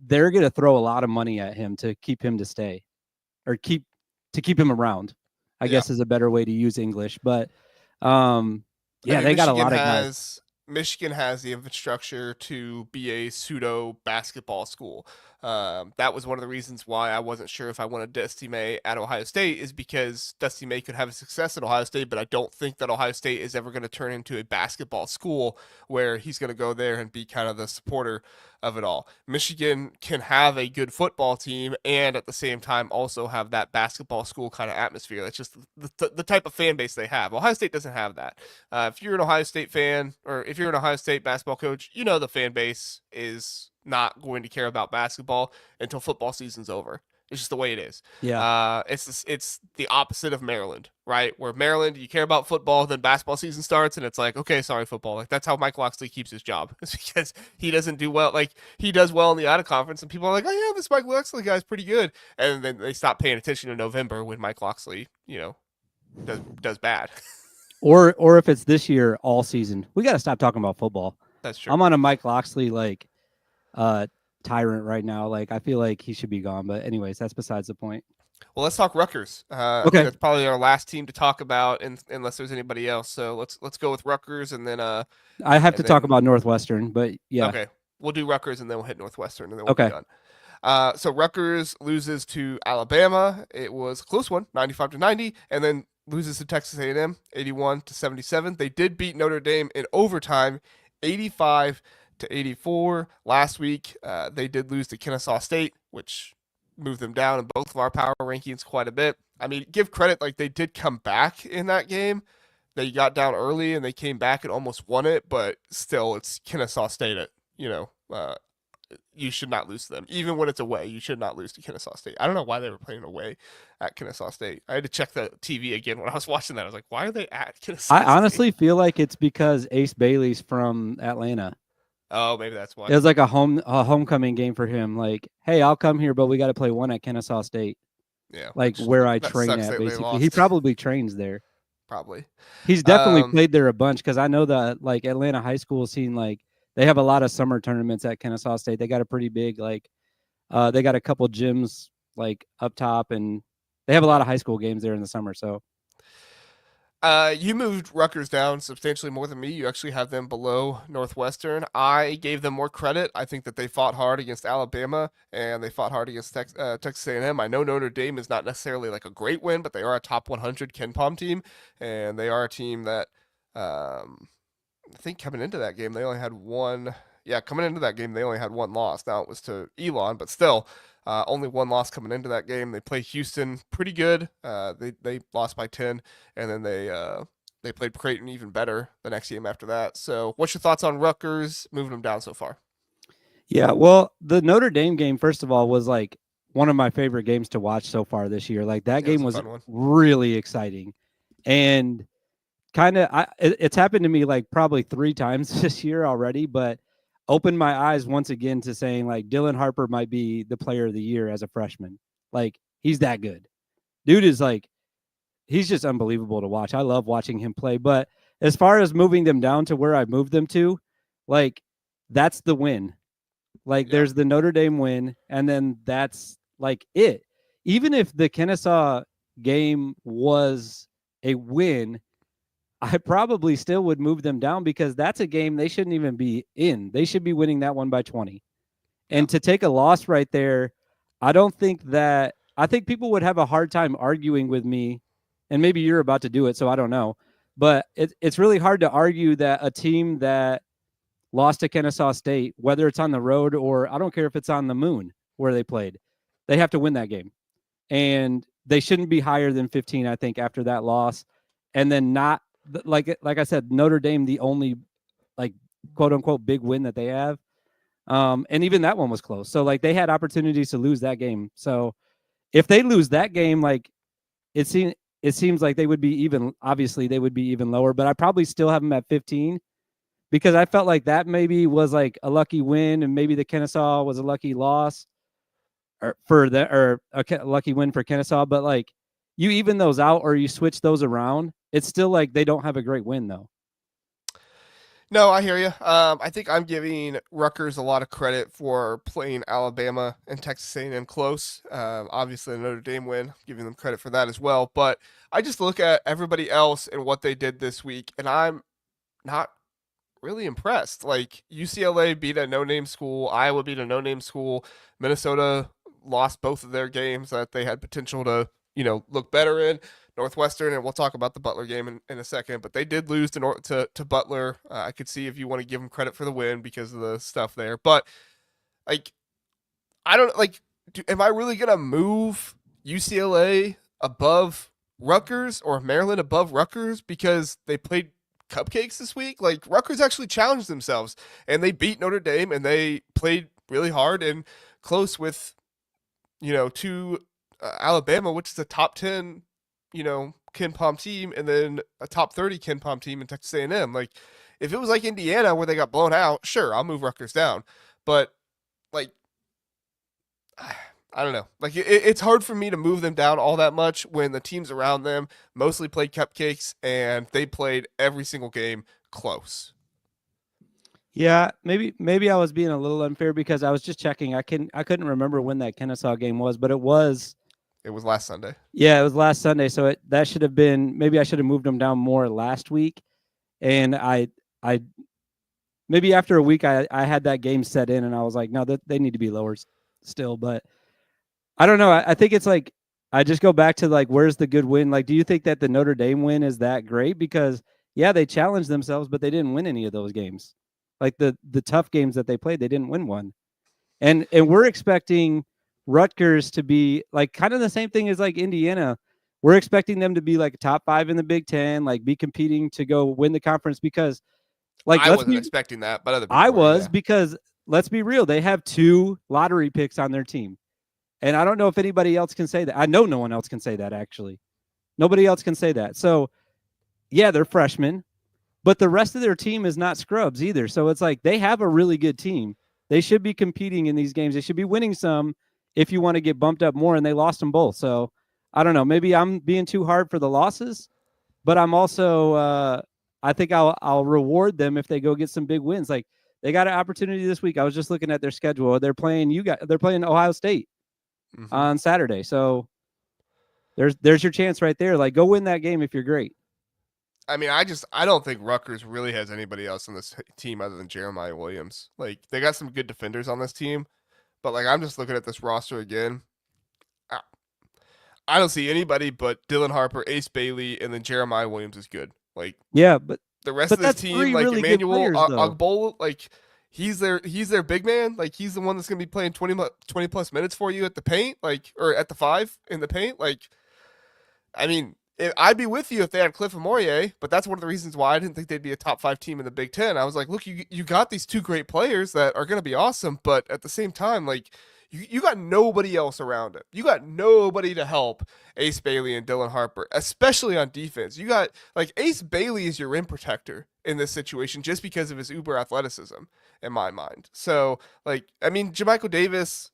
they're going to throw a lot of money at him to keep him to stay or keep him around, I guess is a better way to use English. But yeah, I mean, they got a lot of guys. Michigan has the infrastructure to be a pseudo basketball school. That was one of the reasons why I wasn't sure if I wanted Dusty May at Ohio State, is because Dusty May could have a success at Ohio State, but I don't think that Ohio State is ever going to turn into a basketball school where he's going to go there and be kind of the supporter of it all. Michigan can have a good football team and at the same time also have that basketball school kind of atmosphere. That's just the type of fan base they have. Ohio State doesn't have that. If you're an Ohio State fan or if you're an Ohio State basketball coach, you know the fan base is not going to care about basketball until football season's over. It's just the way it is. Yeah. It's the opposite of Maryland, right? Where Maryland, you care about football, then basketball season starts, and it's like, okay, sorry, football. Like that's how Mike Locksley keeps his job. It's because he doesn't do well. Like he does well in the out of conference, and people are like, oh yeah, this Mike Locksley guy's pretty good, and then they stop paying attention in November when Mike Locksley, does bad. Or if it's this year all season, we got to stop talking about football. That's true. I'm on a Mike Locksley tyrant right now. Like I feel like he should be gone. But anyways, that's besides the point. Well, let's talk Rutgers. I think that's probably our last team to talk about, unless there's anybody else. So let's go with Rutgers, and then I have to talk about Northwestern, but yeah. Okay, we'll do Rutgers, and then we'll hit Northwestern, and then we'll be done. So Rutgers loses to Alabama. It was a close one, 95-90, and then loses to Texas A&M, 81-77. They did beat Notre Dame in overtime, 85-84. Last week, they did lose to Kennesaw State, which moved them down in both of our power rankings quite a bit. I mean, give credit, like they did come back in that game. They got down early and they came back and almost won it, but still, it's Kennesaw State. You should not lose to them. Even when it's away, you should not lose to Kennesaw State. I don't know why they were playing away at Kennesaw State. I had to check the TV again when I was watching that. I was like, why are they at Kennesaw State? I honestly feel like it's because Ace Bailey's from Atlanta. Oh, maybe that's why. It was like a homecoming game for him. Like, hey, I'll come here, but we got to play one at Kennesaw State. Yeah. Like where I train at, basically. He probably trains there. Probably. He's definitely played there a bunch because I know that like Atlanta high school scene, like they have a lot of summer tournaments at Kennesaw State. They got a pretty big, they got a couple gyms like up top, and they have a lot of high school games there in the summer. So you moved Rutgers down substantially more than me. You actually have them below Northwestern. I gave them more credit. I think that they fought hard against Alabama and they fought hard against Texas A&M. I know Notre Dame is not necessarily like a great win, but they are a top 100 KenPom team, and they are a team that I think coming into that game they only had one. Yeah, coming into that game they only had one loss. Now it was to Elon, but still. Only one loss coming into that game. They played Houston pretty good. They lost by 10, and then they played Creighton even better the next game after that. So, what's your thoughts on Rutgers moving them down so far? Yeah, well, the Notre Dame game, first of all, was like one of my favorite games to watch so far this year. Like that game was really exciting, and kind of it's happened to me like probably 3 times this year already, but opened my eyes once again to saying like Dylan Harper might be the player of the year as a freshman. Like he's that good. Dude is like, he's just unbelievable to watch. I love watching him play. But as far as moving them down to where I moved them to, like that's the win. Like there's the Notre Dame win, and then that's like it. Even if the Kennesaw game was a win, I probably still would move them down because that's a game they shouldn't even be in. They should be winning that one by 20. And to take a loss right there, I think people would have a hard time arguing with me, and maybe you're about to do it, so I don't know. But it's really hard to argue that a team that lost to Kennesaw State, whether it's on the road or I don't care if it's on the moon where they played, they have to win that game. And they shouldn't be higher than 15, I think, after that loss. And then not, like I said, Notre Dame, the only like quote unquote big win that they have. And even that one was close. So like they had opportunities to lose that game. So if they lose that game, like it seems like they would be even, obviously they would be even lower, but I probably still have them at 15 because I felt like that maybe was like a lucky win and maybe the Kennesaw was a lucky loss or a lucky win for Kennesaw. But like you even those out or you switch those around, it's still like they don't have a great win though. No, I hear you. I think I'm giving Rutgers a lot of credit for playing Alabama and Texas A&M close. Obviously, the Notre Dame win, giving them credit for that as well. But I just look at everybody else and what they did this week, and I'm not really impressed. Like UCLA beat a no-name school, Iowa beat a no-name school, Minnesota lost both of their games that they had potential to, look better in. Northwestern, and we'll talk about the Butler game in a second, but they did lose to Butler. I could see if you want to give them credit for the win because of the stuff there, but like, I don't like. Am I really gonna move UCLA above Rutgers or Maryland above Rutgers because they played cupcakes this week? Like Rutgers actually challenged themselves and they beat Notre Dame and they played really hard and close with, to Alabama, which is a top 10 Ken Pom team, and then a top 30 Ken Pom team in Texas A&M. Like, if it was like Indiana where they got blown out, sure, I'll move Rutgers down. But like, I don't know. Like, it's hard for me to move them down all that much when the teams around them mostly played cupcakes and they played every single game close. Yeah, maybe I was being a little unfair because I was just checking. I couldn't remember when that Kennesaw game was, but it was last Sunday. Yeah, it was last Sunday. So that should have been, maybe I should have moved them down more last week. And I maybe after a week I had that game set in and I was like, no, they need to be lower still. But I don't know. I think it's like, I just go back to like, where's the good win? Like, do you think that the Notre Dame win is that great? Because yeah, they challenged themselves, but they didn't win any of those games. Like the tough games that they played, they didn't win one. And we're expecting Rutgers to be like kind of the same thing as like Indiana. We're expecting them to be like top 5 in the Big Ten, like be competing to go win the conference because like I wasn't expecting that, but other people I was yeah. Because let's be real, they have 2 lottery picks on their team. And I don't know if anybody else can say that. I know no one else can say that actually. Nobody else can say that. So yeah, they're freshmen, but the rest of their team is not scrubs either. So it's like they have a really good team. They should be competing in these games. They should be winning some if you want to get bumped up more, and they lost them both. So I don't know. Maybe I'm being too hard for the losses, but I'm also I think I'll reward them if they go get some big wins. Like they got an opportunity this week. I was just looking at their schedule. They're playing Ohio State on Saturday. So there's your chance right there. Like go win that game if you're great. I mean, I don't think Rutgers really has anybody else on this team other than Jeremiah Williams. Like they got some good defenders on this team, but like I'm just looking at this roster again. I don't see anybody but Dylan Harper, Ace Bailey, and then Jeremiah Williams is good. Like yeah, but the rest of this team, like really Emmanuel Ogbol, like he's their big man. Like he's the one that's gonna be playing 20 plus minutes for you at the paint, like or at the 5 in the paint. Like, I mean. I'd be with you if they had Cliff Amorie, but that's one of the reasons why I didn't think they'd be a top 5 team in the Big Ten. I was like, look, you got these 2 great players that are going to be awesome, but at the same time, like you got nobody else around it. You got nobody to help Ace Bailey and Dylan Harper, especially on defense. You got like Ace Bailey is your rim protector in this situation just because of his uber athleticism in my mind. So like, I mean, Jermichael Davis,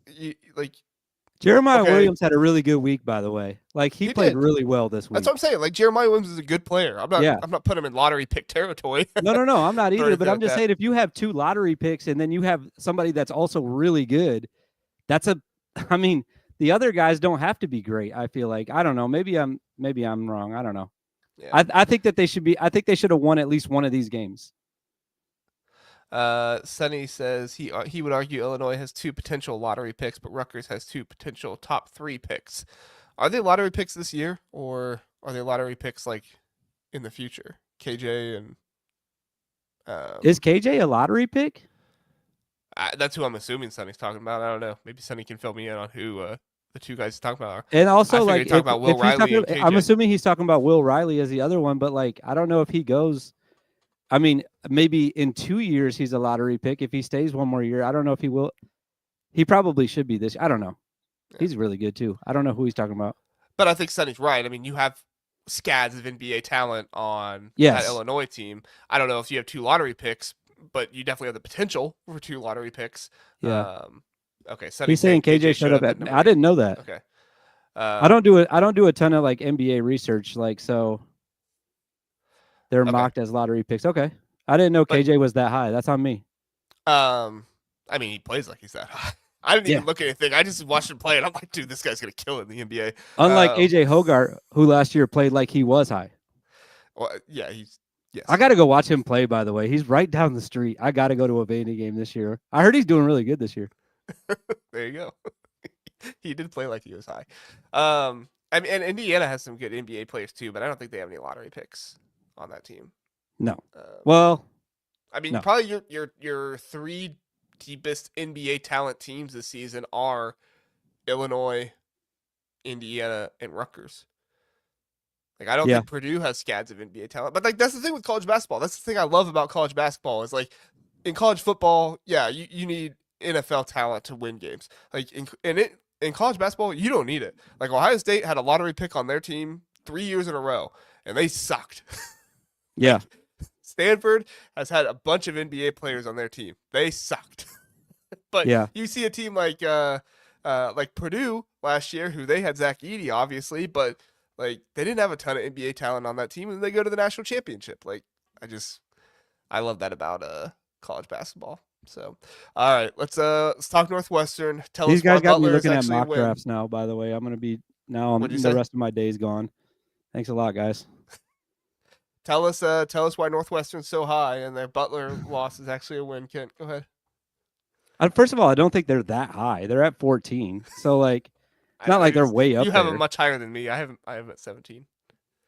Jeremiah Williams had a really good week, by the way. Like he played really well this week. That's what I'm saying. Like Jeremiah Williams is a good player. I'm not putting him in lottery pick territory. No, I'm not either. But I'm just saying, if you have 2 lottery picks and then you have somebody that's also really good, I mean, the other guys don't have to be great. I feel like I don't know. Maybe I'm wrong. I don't know. Yeah. I think that they should be. I think they should have won at least one of these games. Sonny says he would argue Illinois has 2 potential lottery picks, but Rutgers has 2 potential top 3 picks. Are they lottery picks this year, or are they lottery picks like in the future? KJ and is KJ a lottery pick? That's who I'm assuming Sonny's talking about. I don't know. Maybe Sonny can fill me in on who the 2 guys he's talking about are. And also, like, about Will Riley and KJ. I'm assuming he's talking about Will Riley as the other one, but like, I don't know if he goes. I mean, maybe in 2 years he's a lottery pick. If he stays one more year, I don't know if he will. He probably should be this. I don't know. Yeah. He's really good too. I don't know who he's talking about. But I think Sonny's right. I mean, you have scads of NBA talent on that Yes. Illinois team. I don't know if you have 2 lottery picks, but you definitely have the potential for 2 lottery picks. Yeah. Okay, He's Sonny's saying saying KJ KJ showed showed up up at. at number I 8. didn't know that. Okay. I don't do a ton of like NBA research, like so. They're Okay. mocked as lottery picks. Okay, I didn't know But- KJ was that high. That's on me. I mean, he plays like he's that high. I didn't Yeah. even look at anything. I just watched him play, and I'm like, dude, this guy's gonna kill it in the NBA. Unlike AJ Hogarth, who last year played like he was high. Well, yeah, he's yes. I got to go watch him play. By the way, he's right down the street. I got to go to a Vandy game this year. I heard he's doing really good this year. There you go. He did play like he was high. I mean, and Indiana has some good NBA players too, but I don't think they have any lottery picks on that team. No. Well, I mean, no. probably your 3 deepest NBA talent teams this season are Illinois, Indiana, and Rutgers. Like, I don't think Purdue has scads of NBA talent, but like that's the thing with college basketball. That's the thing I love about college basketball is like in college football, yeah, you need NFL talent to win games. Like in college basketball, you don't need it. Like Ohio State had a lottery pick on their team 3 years in a row, and they sucked. Yeah. Stanford has had a bunch of NBA players on their team. They sucked. But you see a team like Purdue last year, who they had Zach Edey, obviously, but like they didn't have a ton of NBA talent on that team, and they go to the national championship. Like I love that about college basketball. So, all right, let's talk Northwestern. Tell These us guys why got me Butler is looking at actually a mock win. drafts now. By the way, I'm What'd you the say? rest of my day's gone. Thanks a lot, guys. Tell us why Northwestern's so high and their Butler loss is actually a win. Kent, go ahead. First of all, I don't think they're that high. They're at 14, so like, it's not like they're way up. You have there. them much higher than me. I have them at 17.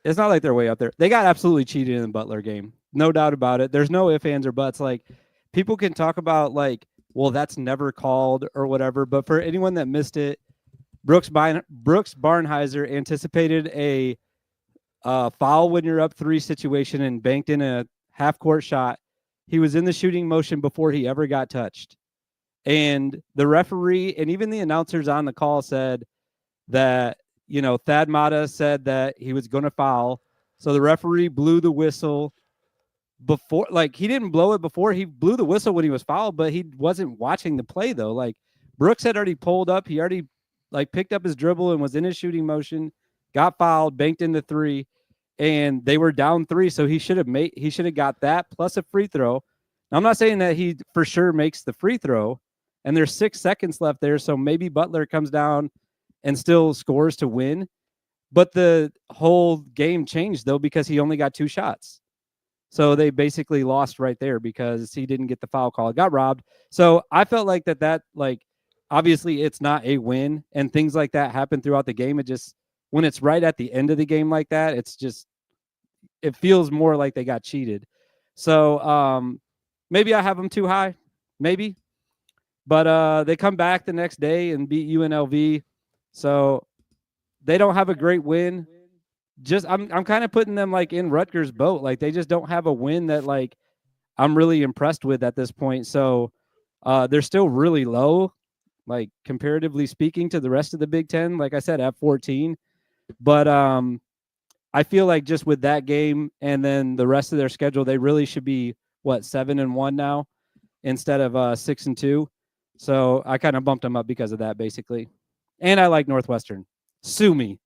It's not like they're way up there. They got absolutely cheated in the Butler game, no doubt about it. There's no ifs, ands, or buts. Like, people can talk about like, well, that's never called or whatever. But for anyone that missed it, Brooks Barnheiser anticipated a foul when you're up 3 situation and banked in a half-court shot. He was in the shooting motion before he ever got touched. And the referee and even the announcers on the call said that, Thad Matta said that he was going to foul. So the referee blew the whistle before, like he didn't blow it before. He blew the whistle when he was fouled, but he wasn't watching the play though. Like Brooks had already pulled up. He already like picked up his dribble and was in his shooting motion, got fouled, banked into 3, and they were down 3. So he should have got that plus a free throw. Now, I'm not saying that he for sure makes the free throw, and there's 6 seconds left there. So maybe Butler comes down and still scores to win. But the whole game changed though, because he only got 2 shots. So they basically lost right there because he didn't get the foul call. Got robbed. So I felt like that like, obviously it's not a win and things like that happen throughout the game. It just, when it's right at the end of the game like that, it feels more like they got cheated. So maybe I have them too high, maybe. But they come back the next day and beat UNLV. So they don't have a great win. I'm kind of putting them like in Rutgers' boat. Like they just don't have a win that like I'm really impressed with at this point. So they're still really low, like comparatively speaking to the rest of the Big Ten. Like I said, at 14. But I feel like just with that game and then the rest of their schedule, they really should be 7-1 now instead of 6-2. So I kind of bumped them up because of that, basically. And I like Northwestern. Sue me.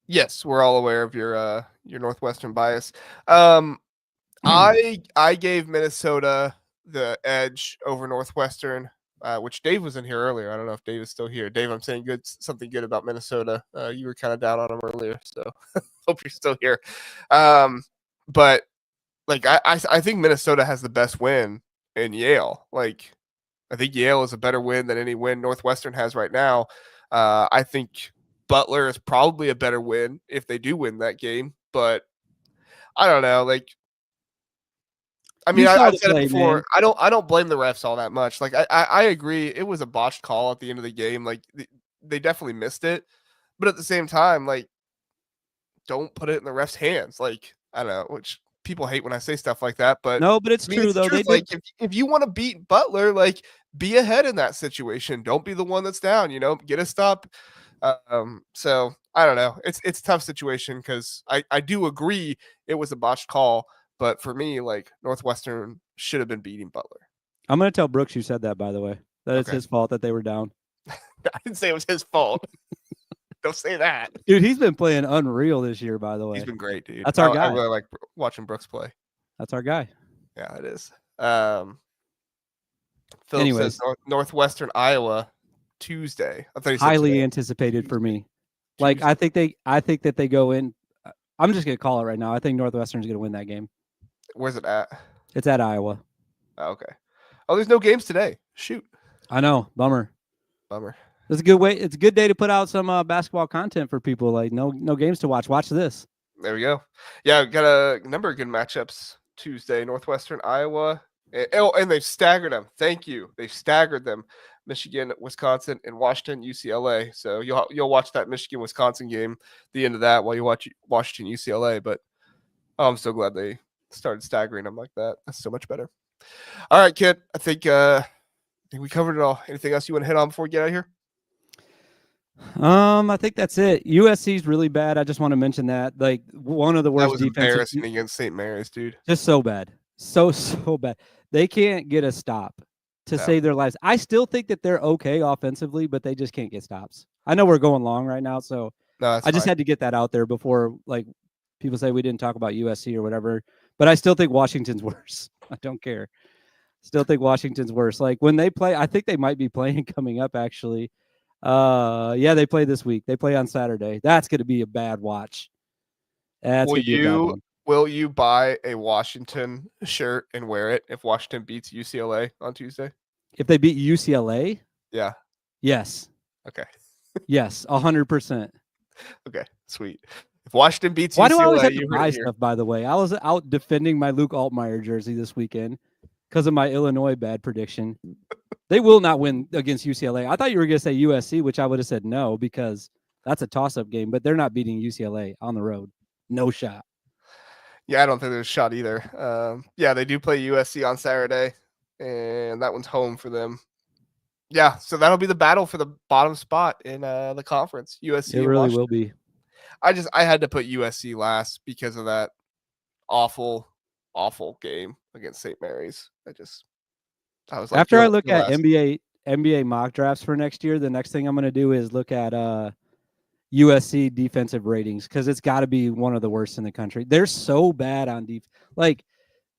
Yes, we're all aware of your Northwestern bias. I gave Minnesota the edge over Northwestern, which Dave was in here earlier. I don't know if Dave is still here. Dave, I'm saying something good about Minnesota. You were kind of down on them earlier, so hope you're still here. But like I think Minnesota has the best win in Yale. Like I think Yale is a better win than any win Northwestern has right now. I think Butler is probably a better win if they do win that game, but I don't know. Like, I mean, I've said it before. Man. I don't blame the refs all that much. Like, I agree. It was a botched call at the end of the game. Like, they definitely missed it, but at the same time, like, don't put it in the refs' hands. Like, I don't know, which people hate when I say stuff like that, but No, but it's I mean, true it's the though. They truth. did. Like if you want to beat Butler, like be ahead in that situation. Don't be the one that's down. Get a stop. So I don't know. It's a tough situation because I do agree it was a botched call, but for me, like Northwestern should have been beating Butler. I'm gonna tell Brooks you said that, by the way. That it's Okay. his fault that they were down. I didn't say it was his fault. Don't say that. Dude, he's been playing unreal this year, by the way. He's been great, dude. That's our I guy. really like watching Brooks play. That's our guy. Yeah, it is. Philip Anyways. says Northwestern, Iowa, Tuesday. I thought he said Highly today. anticipated for me. Tuesday. Like I think that they go in. I'm just gonna call it right now. I think Northwestern's gonna win that game. Where's it at? It's at Iowa. Oh, okay. Oh, there's no games today. Shoot. I know. Bummer. It's a good way. It's a good day to put out some basketball content for people. Like no games to watch. Watch this. There we go. Yeah, got a number of good matchups Tuesday. Northwestern, Iowa. And they've staggered them. Thank you. They've staggered them. Michigan, Wisconsin, and Washington, UCLA. So you'll watch that Michigan Wisconsin game, the end of that, while you watch Washington, UCLA. But I'm so glad they started staggering them like that. That's so much better. All right, kid. I think we covered it all. Anything else you want to hit on before we get out of here? I think that's it. USC's really bad. I just want to mention that. Like one of the worst defensive embarrassing defensive against St. Mary's, dude. Just so bad. So bad. They can't get a stop to save their lives. I still think that they're okay offensively, but they just can't get stops. I know we're going long right now, so I just had to get that out there before like people say we didn't talk about USC or whatever. But I still think Washington's worse. I don't care. Still think Washington's worse. Like when they play, I think they might be playing coming up actually. Yeah, they play this week. They play on Saturday. That's going to be a bad watch. That's going to be a bad one. Will you buy a Washington shirt and wear it if Washington beats UCLA on Tuesday? If they beat UCLA? Yeah. Yes. Okay. Yes, 100%. Okay, sweet. If Washington beats Why UCLA, do I always have to buy stuff, by the way? I was out defending my Luke Altmaier jersey this weekend because of my Illinois bad prediction. They will not win against UCLA. I thought you were going to say USC, which I would have said no because that's a toss-up game, but they're not beating UCLA on the road. No shot. Yeah, I don't think there's a shot either. Yeah, they do play USC on Saturday, and that one's home for them. Yeah, so that'll be the battle for the bottom spot in the conference. USC. It really will be. I had to put USC last because of that awful game against St. Mary's. I was like, after I look at NBA mock drafts for next year, the next thing I'm going to do is look at USC defensive ratings because it's got to be one of the worst in the country. They're so bad on defense. Like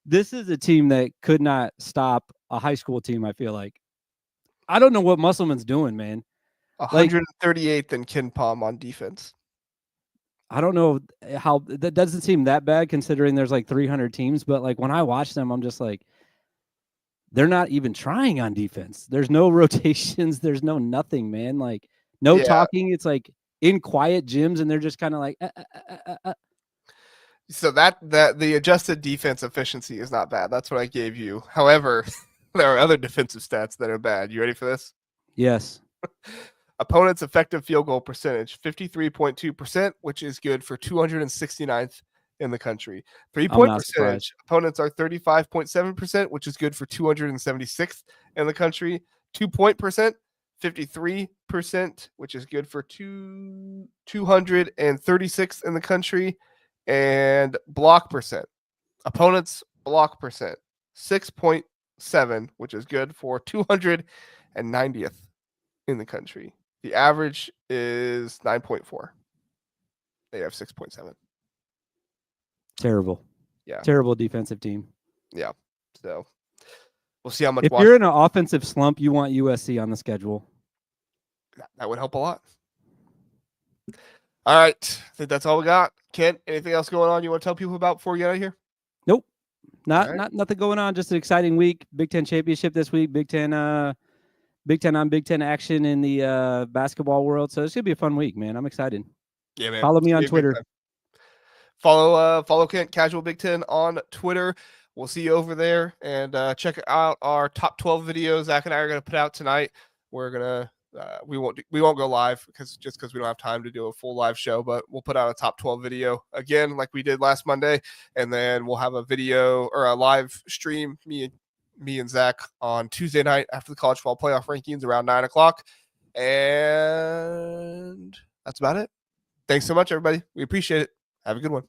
this is a team that could not stop a high school team. I feel like I don't know what Musselman's doing, man. 138th in Ken Palm on defense. I don't know how that doesn't seem that bad considering there's like 300 teams, but like when I watch them, I'm just like, they're not even trying on defense. There's no rotations. There's no nothing, man. Like no talking. It's like in quiet gyms, and they're just kind of like. So that the adjusted defense efficiency is not bad. That's what I gave you. However, there are other defensive stats that are bad. You ready for this? Yes. Opponent's effective field goal percentage, 53.2%, which is good for 269th in the country. 3-point percentage, opponents are 35.7%, which is good for 276th in the country. 2-point percent, 53%, which is good for 236th in the country. And block percent, opponents block percent, 6.7, which is good for 290th in the country. The average is 9.4. They have 6.7. Terrible. Yeah. Terrible defensive team. Yeah. So we'll see how much. If you're in an offensive slump, you want USC on the schedule. That would help a lot. All right. I think that's all we got. Kent, anything else going on you want to tell people about before we get out of here? Nope. Nothing going on. Just an exciting week. Big Ten championship this week. Big Ten on Big Ten action in the basketball world. So it's gonna be a fun week, man. I'm excited. Yeah, man. Follow me on Twitter. Follow Kent Casual Big Ten on Twitter. We'll see you over there, and check out our top 12 videos Zach and I are gonna put out tonight. We're gonna we won't go live because we don't have time to do a full live show, but we'll put out a top 12 video again like we did last Monday, and then we'll have a video or a live stream, me and Zach, on Tuesday night after the college football playoff rankings around 9:00. And that's about it. Thanks so much, everybody. We appreciate it. Have a good one.